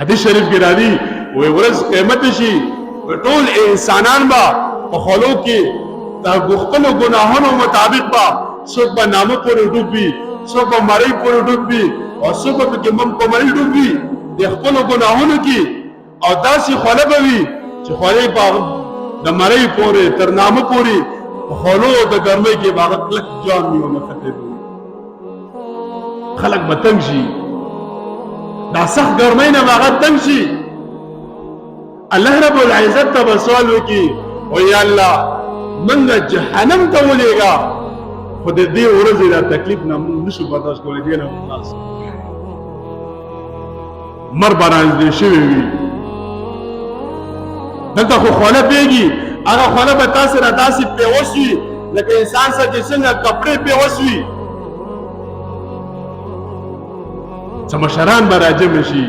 حدیث شریف کې راځي وې ورځ قیامت شي ټول انسانان با په خلو کې دا غختلو ګناهونو مطابق با څوک به نامه پورې ډوبي څوک به مړی پورې ډوبي او څوک به کې مم په مړی ډوبي د خپل ګناهونو کې او داسې خله به وي چې خله په د مړی پورې تر نامه پورې خلو د ګرمۍ کې باغ کلک جان نیو مخته دي خلک به تنګ شي دا سخت ګرمۍ نه باغ تنګ شي الله رب العزت ته سوال وکي او یا الله منګه جهنم ته ولېګا خو د دې ورځې دا تکلیف نه موږ نشو برداشت کولای دی نه خلاص مر باندې شوی وي دلته خو خوله پیږي هغه خوله به تاسو را داسې پیوسوي لکه انسان سره چې څنګه کپړې پیوسوي څه مشران به راجم شي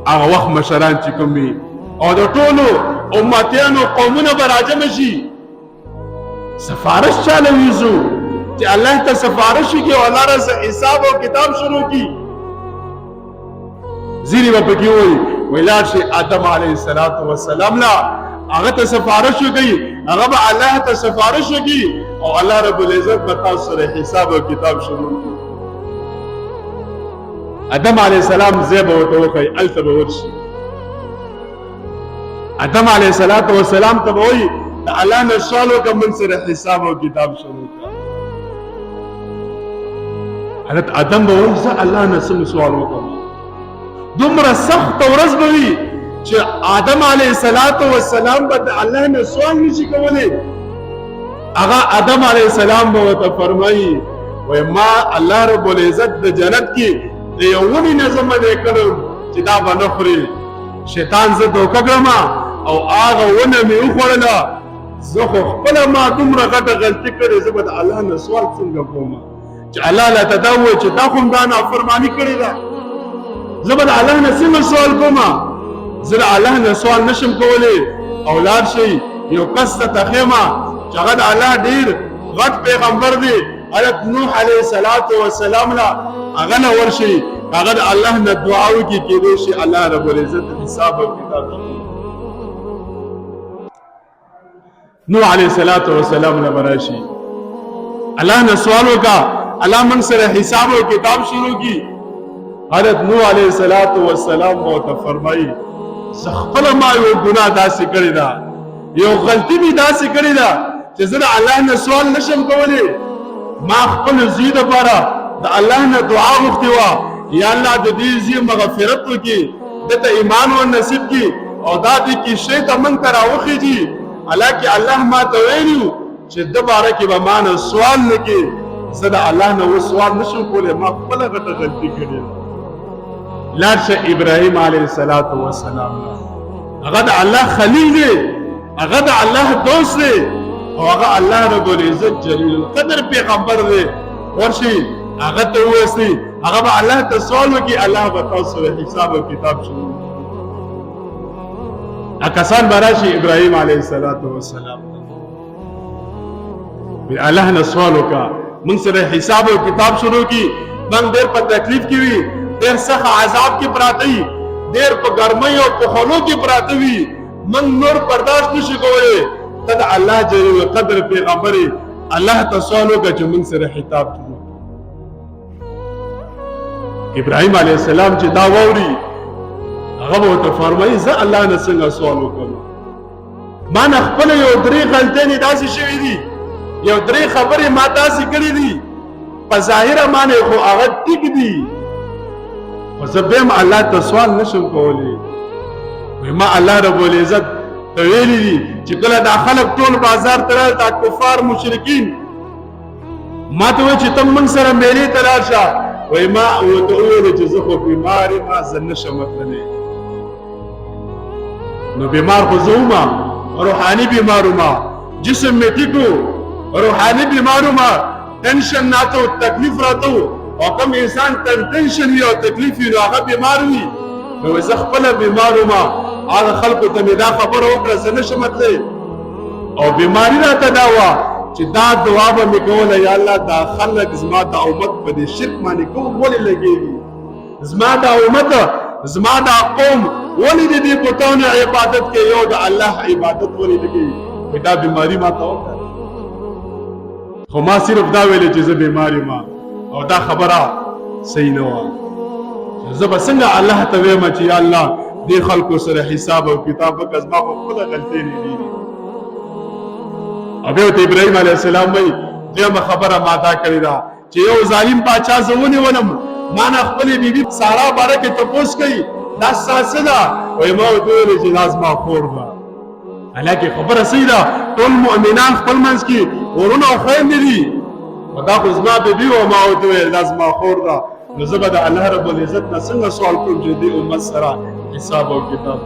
هغه وخت مشران چې کوم وي او د ټولو امتیانو قومونه به راجم شي سفارش چاله ویزو چې الله ته سفارش وکړي او الله رسه حساب او کتاب شروع کړي ځینې به پکې وایي ولاړ شي آدم علیه السلام لا هغه ته سفارش وکړي هغه به الله ته سفارش وکړي او الله رب العزت به تاسو سره حساب او کتاب شروع کړي آدم علیه السلام ځای به ورته وښایي هلته به ورشي آدم علیه السلام ته به وایي د الله نه سوال وکړه موږ سره حساب او کتاب شروع کړه حضرت آدم به وایي زه الله نه څنګه سوال وکړم دومره سخت ورځ به وي چې آدم علیه السلام به د الله نه سوال نشي کولی هغه آدم علیه السلام به ورته فرمایي وایي ما الله رب العزت د جنت کې د یو ونې نه زه منع کړم چې دا به نه خوري شیطان زه دوکه کړم او هغه ونه مې وخوړله زه خو خپله ما دومره غټه غلطي کړې زه به د الله نه سوال څنګه کوم چې الله راته دا ووایي چې تا خو هم دا نافرماني کړې ده زه به د الله نه څنګه سوال کوم زه د الله نه سوال نشم کولی او لاړ شئ یو کس ته تخیمه چې هغه د الله ډېر غټ پیغمبر دی حضرت نوح علیه السلام لا هغه نه ورشئ هغه د الله نه دعا وکړي کېدای شي الله رب العزت حساب او کتاب نوح علیه السلام نه به راشي الله نه سوال وکړه الله موږ سره حساب او کتاب شروع کړي حضرت نوح علیه السلام ورته فرمایي زه خپله ما یو ګناه داسې کړې ده یو غلطي مې داسې کړې ده چې زه د الله نه سوال نشم کولی ما خپل زوی دپاره د الله نه دعا غوښتې وه یا الله د دې زوی مغفرت وکړي ده ته ایمان ور نصیب کړي او دا دې کښتۍ ته موږ ته راوخېږي حالانکې الله ما ته ویلي چې ده باره کې به ما نه سوال نه کړي زه د الله نه اوس سوال نشم کولی ما خپله غټه غلطي کړې ده لاړ شه ابراهیم علیه السلام هغه د الله خلیل دی هغه د الله دوست دی او هغه الله رب العزت جلیل القدر پیغمبر دی ورشي هغه ته وویستئ هغه به الله ته سوال وکړي الله به تاسو سره حساب او کتاب شروع کړي کسان به راشي ابراهیم علیه السلام الله نه سوال وکړه موږ سره حساب او کتاب شروع کړي موږ ډېر په تکلیف کې وي ډېر سخت عذاب کې پراته وي ډېر په ګرمۍ او په خولو کې پراته وي موږ نور برداشت نشو کولی ته د الله جلیل القدر پیغمبر یې الله ته سوال وکړه چې موږ سره خطاب کړي ابراهیم علیه السلام چې دا واوري هغه به ورته فرمایي زه الله نه څنګه سوال وکړم ما نه خپله یو درې غلطیانې داسې شوي دي یو درې خبرې ما داسې کړي دي په ظاهره باندې خو هغه ټیک دي خو زه بیم الله ته سوال نشم کولی وایي ما الله رب العزت ته ویلي دي چې کله دا خلک ټول بازار ته راغلل دا کفار مشرکین ما ته وایي چې ته موږ سره میلې ته لاړ شه وایي ما ورته وویلې چې زه خو بیمار یم زه نشم تللی نو بیمار خو زه وم روحاني بیمار وم جسم مې ټیک و روحاني بیمار وم ټنشن راته تکلیف راته او کوم انسان ټنشن وي او تکلیف وي نو هغه بیمار وي نو زه خپله بیمار وم هغه خلکو ته مې دا خبره وکړه زه نشم تللی او بیماري راته دا وه چې دا دعا به مې کوله یا الله دا خلک زما د امت په دې شرک باندې کوم ولې لګېږي زما دا امت زما دا قوم ولې د دې بتانو عبادت کوي یو د الله عبادت ولې نه کوي دا بیماری ما ته وکړه خو ما صرف دا ویلې چې زه بیمار یم او دا خبره صحیح نه وه زه به څنګه الله ته ویم چې یا الله دې خلکو سره حساب او کتاب وکړه زما خو خپله غلطۍ نه دي او بیا ورته ابراهیم علیه السلام وایي دویمه خبره ما دا کړې ده چې یو ظالم پاچا زه ونیولم ما نه خپلې بیبي سارا باره کې تپوس کوي دا ستا څه ده وایي ما ورته وویلې چې دا زما خور ده حالانکې خبره صحیح ده ټول مؤمنان خپل منځ کې ورونه او خویندې دي خو دا خو زما بیبي وه ما ورته وویل دا زما خور ده نو زه به د الله رب العزت نه څنګه سوال کوم چې دې امت سره حساب او کتاب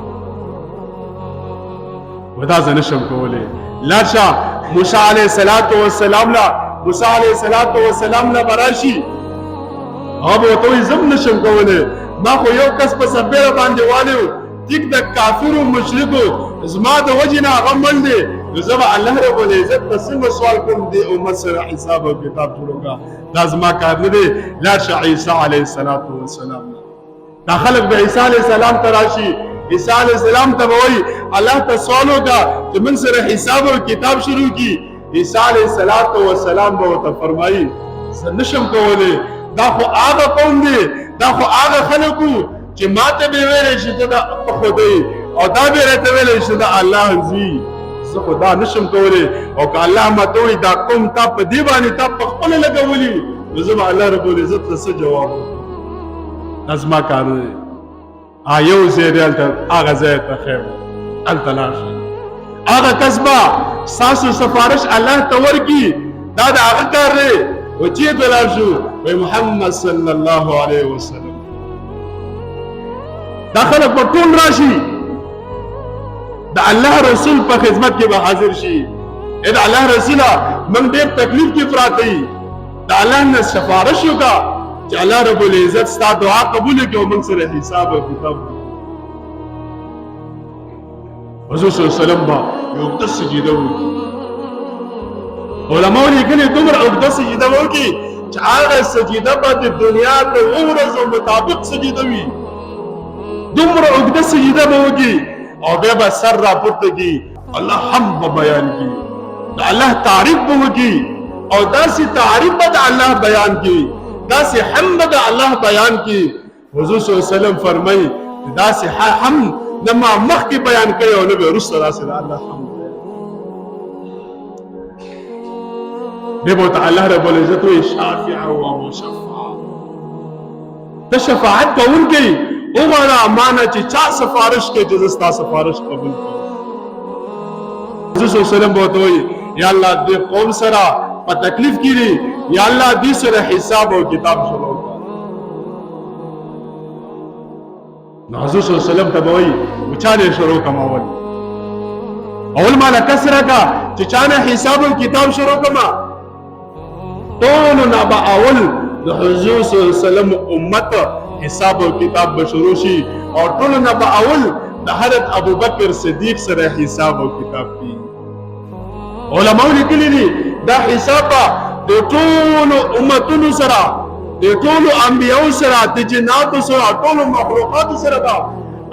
و دا زه نشم کولی لاړ شه موسی علیه السلام له موسی علیه السلام له به راشي هغه به ورته وایي زه هم نشم کولی ما خو یو کس په سربیره باندې والی و ټیک د کافرو مشرکو زما د وجې نه هغه مړ دی نو زه به الله رب العزت ته څنګه سوال کوم دې امت سره حساب او کتاب جوړ وکړه دا زما کار نه دی لاړ شه عیسی علیه السلام دا خلک به عیسی علیه السلام ته راشي عیسی علیه السلام ته به وایي الله ته سوال وکړه چې موږ سره حساب او کتاب شروع کړي عیسی علیه السلام به ورته فرمایي زه نشم کولی دا خو هغه قوم دی دا خو هغه خلک وو چې ما ته به ویلی چې ته د خدای او دا به راته ویلی چې د الله زوی زه خو دا نشم کولی او که الله ماته وایي دا قوم تا په دې باندې تا په خپله لګولي نو زه به الله رب العزت ته څه جواب وکړم دا زما کار نه دی یو ځای دی هلته هغه ځای ته خیر هلته لاړ شئ هغه کس به ستاسو سفارش الله ته ورکړي دا د هغه کار دی و چېرته لاړ شو وایي محمد صلی الله علیه وسلم دا خلک به ټول راشي د الله رسول په خدمت کې به حاضر شي د الله رسوله موږ ډېر تکلیف کې پراته یو د الله نه سفارش وکړه چې الله رب العزت ستا دعا قبول کړي او موږ سره حساب او کتاب حضور صلی الله علیه وسلم به یو اوږده سجده وکړي علماو لیکلي دومره اوږده سجده وکړي چې هغه سجده به د دنیا د اوو ورځو مطابق سجده وي دومره اوږده سجده به وکړي او بیا به سر راپورته کړي الله حمد به بیان کړي د الله تعریف به وکړي او داسې تعریف به د الله بیان کړي داسې حمد به د الله بیان کړي حضور صلی الله علیه وسلم فرمایي داسې حمد نه ما مخکې بیان کړی او نه به وروسته داسې د الله حمد بیا به ورته الله رب العزت وایي شافعه و مشفعه ته شفاعت کوونکی وغواړه ما نه چې چا سفارش کوي چې زه ستا سفارش قبول کړم حضور صلی الله علیه وسلم به ورته وایي یا الله دې قوم سره په تکلیف کې دي یا الله دې سره حساب او کتاب شروع کړه نو حضور صلی الله علیه وسلم ته به وایي چا دې شروع کړم اول ما له کسره کا چې چا نه حساب او کتاب شروع کړم ټولو نه به اول د حضور صلی الله علیه وسلم امت حساب او کتاب به شروع شي او ټولو نه به اول د حضرت ابوبکر صدیق سره حساب او کتاب کوي علماء لیکلي دي دا حساب د ټولو امتونو سره د ټولو انبیاء سره د جناتو سره ټولو مخلوقات سره به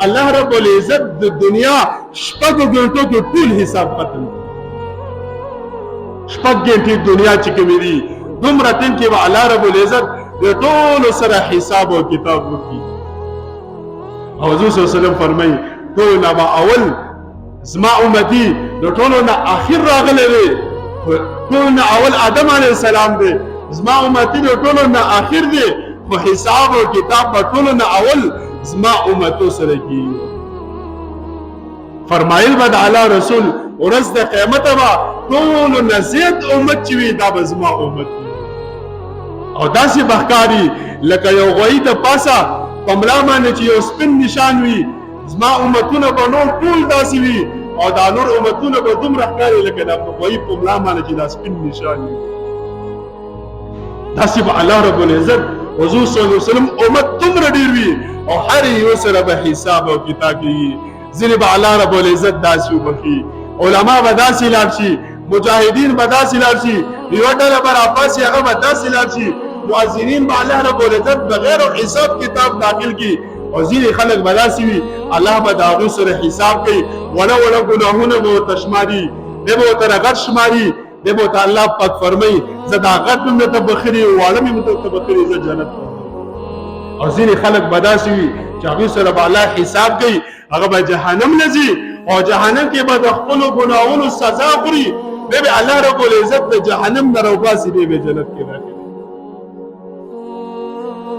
الله رب العزت د دنیا شپږو ګنټو کې ټول حساب ختم شپږ ګنټې دنیا چې کومې دي دومره ټیم کې به الله رب العزت د ټولو سره حساب او کتاب وکړي او حضور صلی الله علیه وسلم فرمایي ټولو نه به اول زما امتي د ټولو نه اخر راغلی دی ټولو نه اول آدم علیه السلام دی زما امتي د ټولو نه اخر دی خو حساب او کتاب به ټولو نه اول زما امتو سره کېږي فرمایل به د الله رسول ورځ د قیامت به ټولو نه زیات امت چې وي دا به زما امت وي او داسې به ښکاري لکه یو غوایي د پاسه په ملا باندې چې یو سپین نشان وي زما امتونه به نور ټول داسې وي او دا نور امتونه به دومره ښکاري لکه د غوایي په ملا باندې چې دا سپین نشان وي داسې به الله رب العزت حضور صلی الله علیه وسلم امت دومره ډېر وي او هر یو سره به حساب او کتاب کېږي ځینې به الله رب العزت داسې وبخي علما به داسې لاړ شي مجاهدین به داسې لاړ شي یوه ډله به راپاسي هغه به داسې لاړ شي مؤذنین به الله رب العزت بغیر حساب کتاب داخل کړي او ځینې خلک به داسې وي الله به د هغوی سره حساب کوي وړه وړه ګناهونه به ورته شماري دی به ورته رغټ شماري دی به ورته الله پاک فرمایي زه دا غټ مې درته بخښلي واړه مې درته بخښلي زه جنت ته او ځینې خلک به داسې وي چې هغوی سره به الله حساب کوي هغه به جهنم نه ځي او جهنم کې به د خپلو ګناهونو سزا خوري دی به الله رب العزت د جهنم نه راوباسي دی به جنت کې داخلي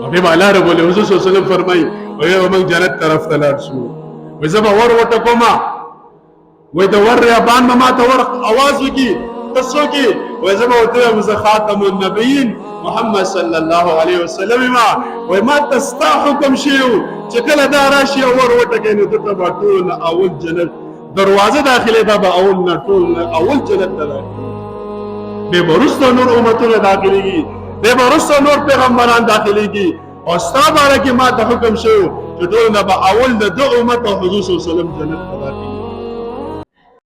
او دی به الله رب العزت صلی الله علیه وسلم فرمایي وایي موږ جنت طرف ته لاړ شو وایي زه به ور ورته کومه وایي د ور ریابان به ما ته ور اواز وکړي ته څوک یې وایي زه به ورته وایم زه خاتم النبیین محمد صلی الله علیه وسلم یم وایي ما ته ستا حکم شوی و چې کله دا راشي او ور وټکوي نو دته به ټول اول جنت دروازه داخلي دا به اول جنت ته داخلي بیا به وروسته نور امتونه داخلېږي بیا به وروسته نور پیغمبران داخلېږي او ستا باره کې ما ته حکم شوی چې ټول نه به اول د ده امت او حضور صلی الله علیه وسلم جنت ته داخلي